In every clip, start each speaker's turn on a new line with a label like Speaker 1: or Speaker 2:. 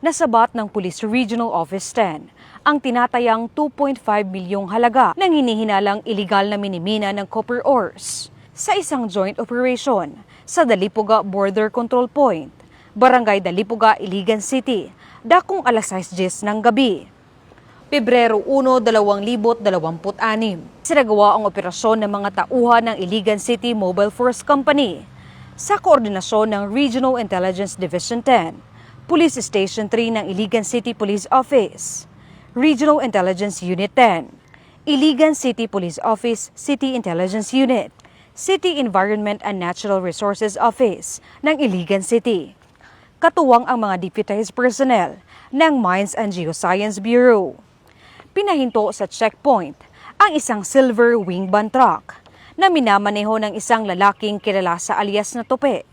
Speaker 1: nasabat ng Police Regional Office 10 ang tinatayang 2.5 milyong halaga ng hinihinalang iligal na minimina ng copper ores sa isang joint operation sa Dalipuga Border Control Point, Barangay Dalipuga, Iligan City, dakong alas 6:10 ng gabi. Pebrero 1, 2026. Sinagawa ang operasyon ng mga tauhan ng Iligan City Mobile Force Company sa koordinasyon ng Regional Intelligence Division 10, Police Station 3 ng Iligan City Police Office, Regional Intelligence Unit 10, Iligan City Police Office City Intelligence Unit, City Environment and Natural Resources Office ng Iligan City. Katuwang ang mga deputized personnel ng Mines and Geoscience Bureau. Pinahinto sa checkpoint ang isang silver wing van truck na minamaneho ng isang lalaking kilala sa alias na Tope.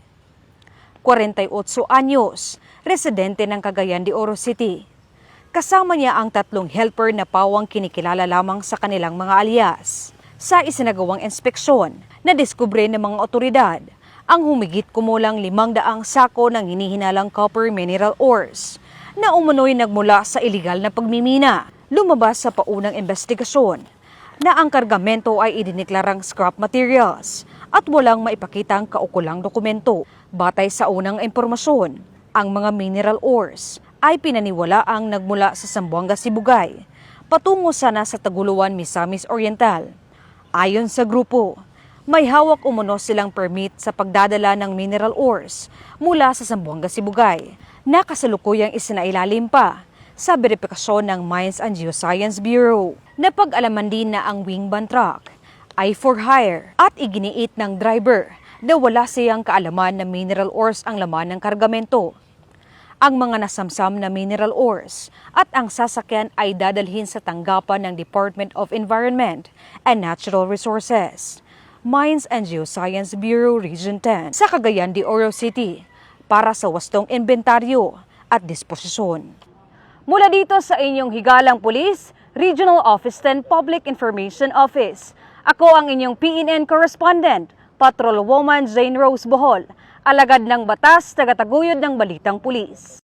Speaker 1: 48 anyos, residente ng Cagayan de Oro City. Kasama niya ang 3 helper na pawang kinikilala lamang sa kanilang mga alias. Sa isinagawang inspeksyon, nadiskubre ng mga otoridad ang humigit kumulang 500 sako ng hinihinalang copper mineral ores na umano'y nagmula sa iligal na pagmimina. Lumabas sa paunang investigasyon na ang kargamento ay idineklarang scrap materials at walang maipakitang kaukulang dokumento. Batay sa unang impormasyon, ang mga mineral ores ay pinaniwalaang nagmula sa Zamboanga, Sibugay, patungo sana sa Taguluan, Misamis Oriental. Ayon sa grupo, may hawak umano silang permit sa pagdadala ng mineral ores mula sa Zamboanga, Sibugay, na kasalukuyang isinailalim pa sa beripikasyon ng Mines and Geoscience Bureau. Napag-alaman din na ang wing van truck ay for hire at iginiit ng driver na wala siyang kaalaman na mineral ores ang laman ng kargamento. Ang mga nasamsam na mineral ores at ang sasakyan ay dadalhin sa tanggapan ng Department of Environment and Natural Resources, Mines and Geoscience Bureau Region 10 sa Cagayan de Oro City para sa wastong inventaryo at disposisyon. Mula dito sa inyong higalang pulis, Regional Office 10 Public Information Office. Ako ang inyong PNN correspondent, Patrolwoman Jane Rose Bohol, alagad ng batas, tagataguyod ng balitang pulis.